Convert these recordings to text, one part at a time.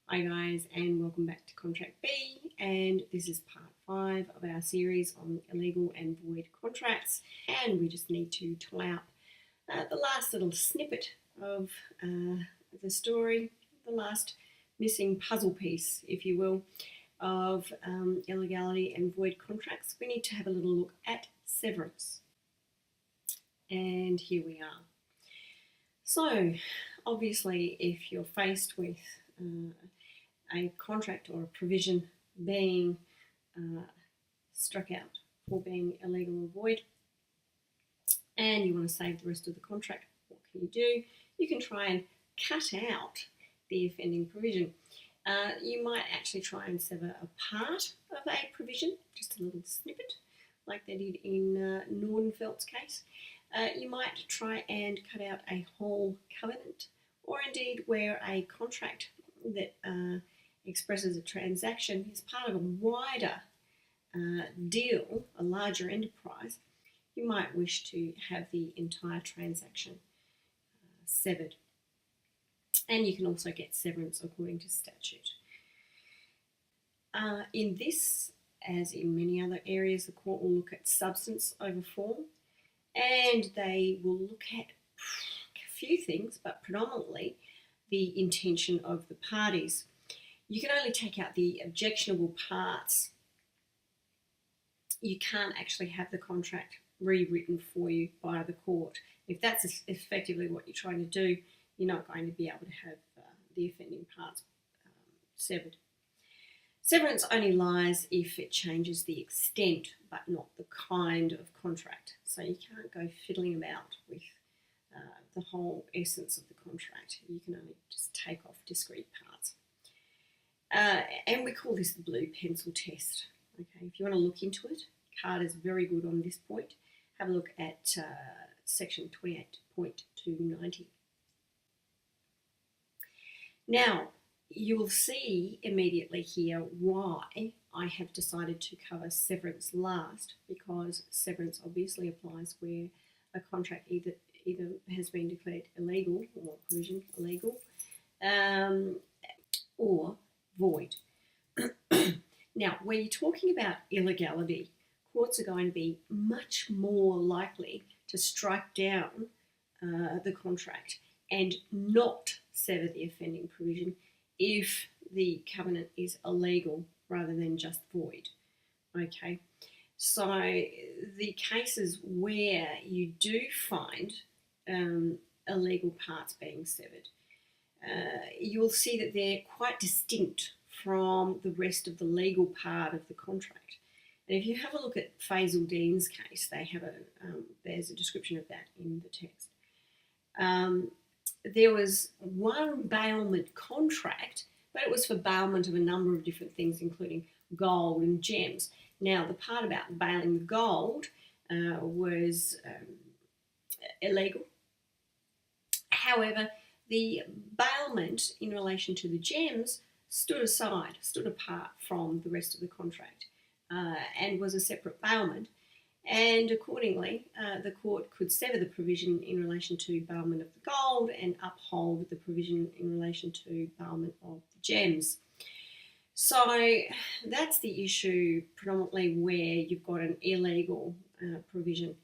Hi guys, and welcome back to Contract B, and this is part 5 of our series on illegal and void contracts, and we just need to tie up the last little snippet of the story, the last missing puzzle piece, if you will, of illegality and void contracts. We need to have a little look at severance, and here we are. So obviously if you're faced with a contract or a provision being struck out for being illegal or void, and you want to save the rest of the contract, what can you do? You can try and cut out the offending provision. You might actually try and sever a part of a provision, just a little snippet, like they did in Nordenfeld's case. You might try and cut out a whole covenant, or indeed where a contract that expresses a transaction is part of a wider deal, a larger enterprise. You might wish to have the entire transaction severed. And you can also get severance according to statute. In this, as in many other areas, the court will look at substance over form, and they will look at a few things, but predominantly the intention of the parties. You can only take out the objectionable parts. You can't actually have the contract rewritten for you by the court. If that's effectively what you're trying to do, you're not going to be able to have the offending parts severed. Severance only lies if it changes the extent but not the kind of contract. So you can't go fiddling about with the whole essence of the contract. You can only just take off discrete parts. And we call this the blue pencil test. Okay, if you want to look into it, CARD is very good on this point. Have a look at section 28.290. Now, you will see immediately here why I have decided to cover severance last, because severance obviously applies where a contract either has been declared illegal, or provision illegal, or void. Now, when you're talking about illegality, courts are going to be much more likely to strike down the contract and not sever the offending provision if the covenant is illegal rather than just void. Okay, so the cases where you do find illegal parts being severed, you will see that they're quite distinct from the rest of the legal part of the contract. And if you have a look at Faisal Dean's case, they have there's a description of that in the text. There was one bailment contract, but it was for bailment of a number of different things, including gold and gems. Now, the part about bailing the gold was illegal. However, the bailment in relation to the gems stood apart from the rest of the contract, and was a separate bailment. And accordingly, the court could sever the provision in relation to bailment of the gold and uphold the provision in relation to bailment of the gems. So that's the issue predominantly where you've got an illegal provision.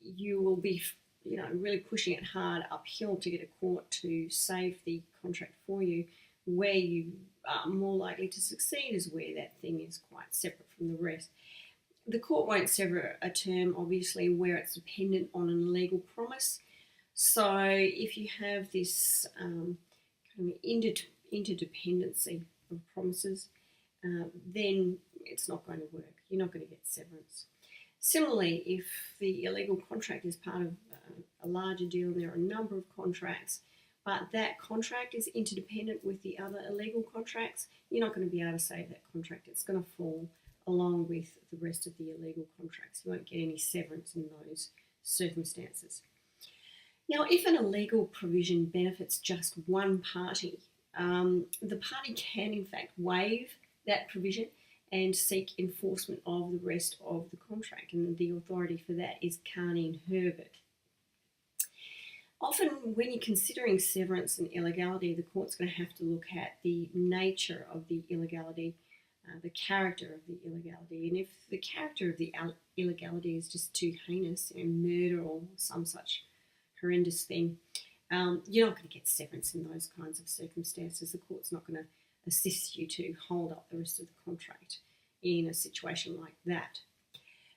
You will be really pushing it hard uphill to get a court to save the contract for you. Where you are more likely to succeed is where that thing is quite separate from the rest. The court won't sever a term, obviously, where it's dependent on an illegal promise. So if you have this kind of interdependency of promises, then it's not going to work. You're not going to get severance. Similarly, if the illegal contract is part of a larger deal and there are a number of contracts, but that contract is interdependent with the other illegal contracts, you're not going to be able to save that contract. It's going to fall along with the rest of the illegal contracts. You won't get any severance in those circumstances. Now, if an illegal provision benefits just one party, the party can in fact waive that provision and seek enforcement of the rest of the contract, and the authority for that is Carney and Herbert. Often when you're considering severance and illegality, the court's going to have to look at the nature of the illegality, the character of the illegality. And if the character of the illegality is just too heinous, murder or some such horrendous thing, you're not going to get severance in those kinds of circumstances. The court's not going to assist you to hold up the rest of the contract in a situation like that.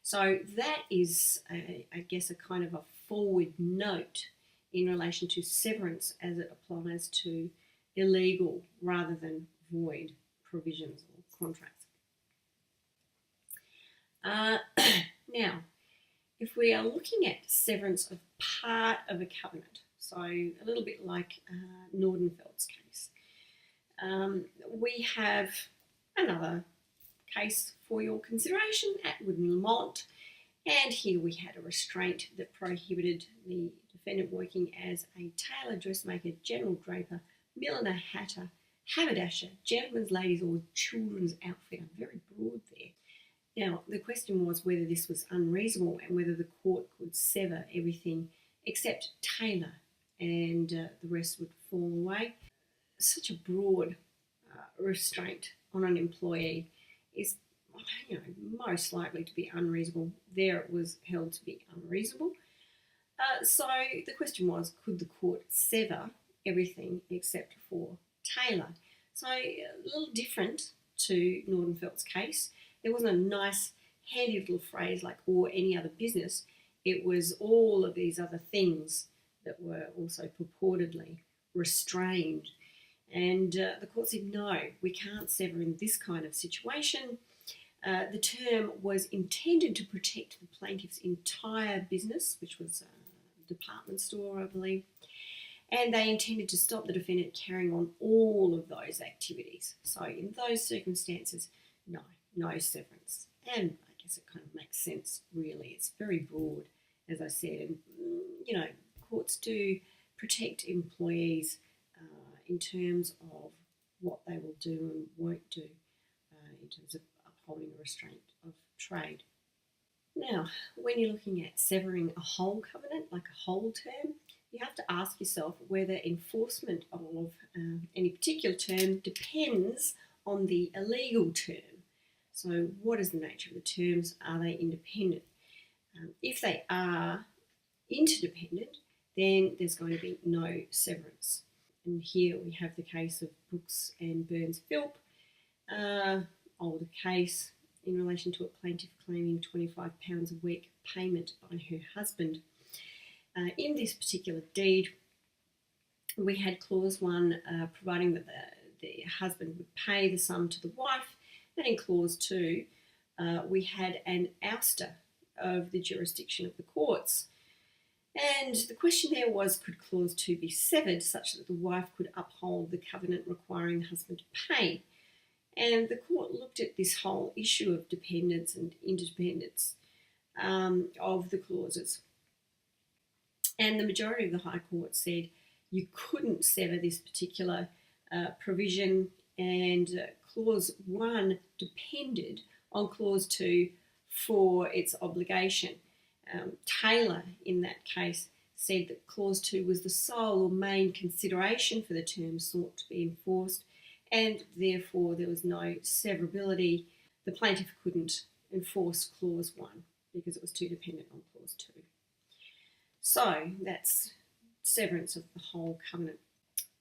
So that is, I guess, a kind of a forward note in relation to severance as it applies to illegal rather than void provisions or contracts. Now, if we are looking at severance of part of a covenant, so a little bit like Nordenfeld's case, we have another case for your consideration, Atwood and Lamont, and here we had a restraint that prohibited the defendant working as a tailor, dressmaker, general draper, milliner, hatter, haberdasher, gentleman's, ladies or children's outfitter. Very broad there. Now, the question was whether this was unreasonable and whether the court could sever everything except tailor and the rest would fall away. Such a broad restraint on an employee is, most likely to be unreasonable. There it was held to be unreasonable. So the question was, could the court sever everything except for tailor? So a little different to Nordenfeld's case. There wasn't a nice, handy little phrase like or any other business. It was all of these other things that were also purportedly restrained. And the court said, no, we can't sever in this kind of situation. The term was intended to protect the plaintiff's entire business, which was a department store, I believe, and they intended to stop the defendant carrying on all of those activities. So in those circumstances, no severance. And I guess it kind of makes sense, really. It's very broad, as I said, and, courts do protect employees in terms of what they will do and won't do in terms of upholding a restraint of trade. Now, when you're looking at severing a whole covenant, like a whole term, you have to ask yourself whether enforcement of any particular term depends on the illegal term. So what is the nature of the terms? Are they independent? If they are interdependent, then there's going to be no severance. And here we have the case of Brooks and Burns-Philp, older case in relation to a plaintiff claiming £25 a week payment by her husband. In this particular deed, we had clause 1 providing that the husband would pay the sum to the wife, and in clause 2, we had an ouster of the jurisdiction of the courts. And the question there was, could clause 2 be severed such that the wife could uphold the covenant requiring the husband to pay? And the court looked at this whole issue of dependence and interdependence of the clauses. And the majority of the High Court said you couldn't sever this particular provision, and clause 1 depended on clause 2 for its obligation. Taylor, in that case, said that clause 2 was the sole or main consideration for the term sought to be enforced, and therefore there was no severability. The plaintiff couldn't enforce clause 1 because it was too dependent on clause 2. So that's severance of the whole covenant.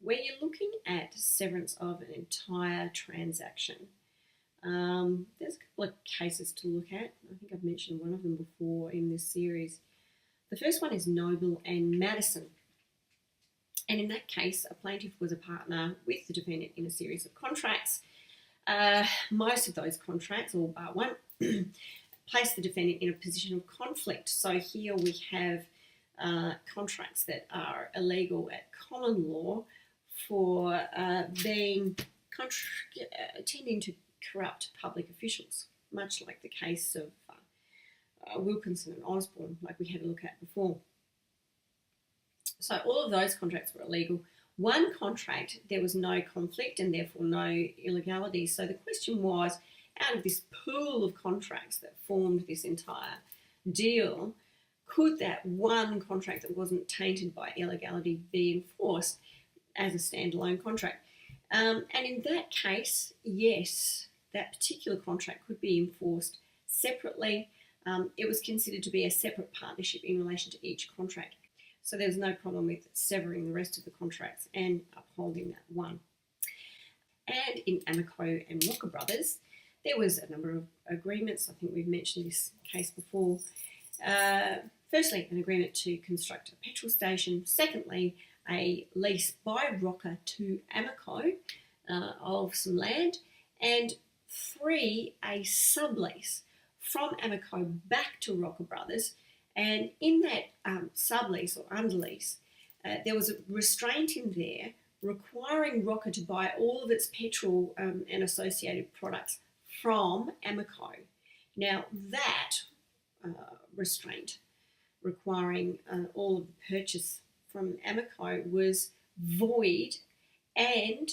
Where you're looking at severance of an entire transaction, there's a couple of cases to look at. I think I've mentioned one of them before in this series. The first one is Noble and Madison. And in that case, a plaintiff was a partner with the defendant in a series of contracts. Most of those contracts, all bar one, placed the defendant in a position of conflict. So here we have contracts that are illegal at common law for tending to corrupt public officials, much like the case of Wilkinson and Osborne, like we had a look at before. So all of those contracts were illegal. One contract, there was no conflict and therefore no illegality. So the question was, out of this pool of contracts that formed this entire deal, could that one contract that wasn't tainted by illegality be enforced as a standalone contract? And in that case, yes, that particular contract could be enforced separately. It was considered to be a separate partnership in relation to each contract. So there's no problem with severing the rest of the contracts and upholding that one. And in Amico and Walker Brothers, there was a number of agreements. I think we've mentioned this case before. Firstly, an agreement to construct a petrol station. Secondly, a lease by Rocker to Amico of some land. And 3, a sublease from Amico back to Rocker Brothers. And in that sublease or underlease, there was a restraint in there requiring Rocker to buy all of its petrol and associated products from Amico. Now that restraint requiring all of the purchase from Amico was void and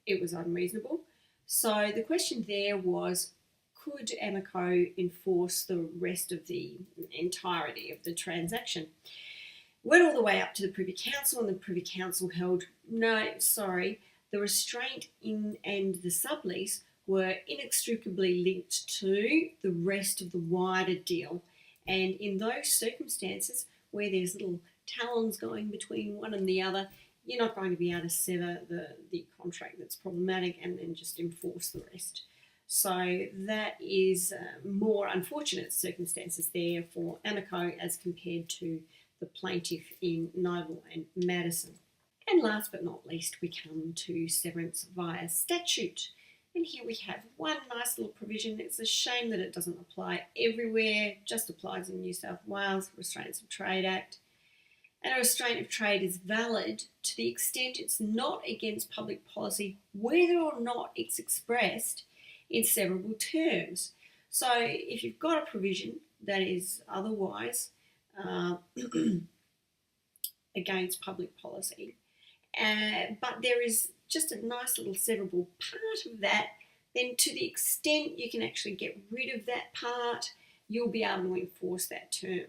it was unreasonable. So the question there was, could Amico enforce the rest of the entirety of the transaction? Went all the way up to the Privy Council, and the Privy Council held, no, sorry, the restraint in and the sublease were inextricably linked to the rest of the wider deal. And in those circumstances where there's little talons going between one and the other, you're not going to be able to sever the contract that's problematic and then just enforce the rest. So that is more unfortunate circumstances there for Amico as compared to the plaintiff in Noble and Madison. And last but not least, we come to severance via statute. And here we have one nice little provision. It's a shame that it doesn't apply everywhere, just applies in New South Wales, Restraints of Trade Act. And a restraint of trade is valid to the extent it's not against public policy, whether or not it's expressed in severable terms. So if you've got a provision that is otherwise against public policy, but there is just a nice little severable part of that, then to the extent you can actually get rid of that part, you'll be able to enforce that term.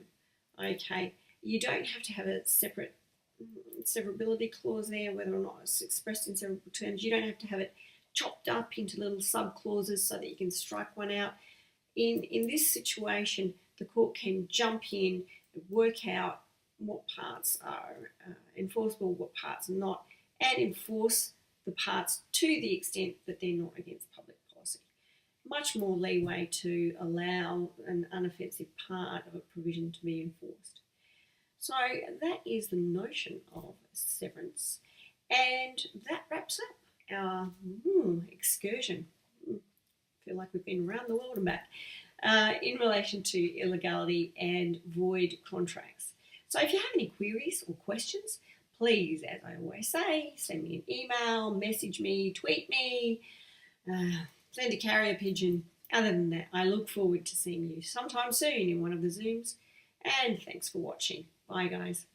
Okay, you don't have to have a separate severability clause there, whether or not it's expressed in severable terms. You don't have to have it chopped up into little sub-clauses so that you can strike one out. In this situation, the court can jump in, work out what parts are enforceable, what parts are not, and enforce the parts to the extent that they're not against public policy. Much more leeway to allow an unoffensive part of a provision to be enforced. So that is the notion of severance. And that wraps up our excursion. I feel like we've been around the world and back in relation to illegality and void contracts. So if you have any queries or questions, please, as I always say, send me an email, message me, tweet me, send a carrier pigeon. Other than that, I look forward to seeing you sometime soon in one of the Zooms. And thanks for watching. Bye, guys.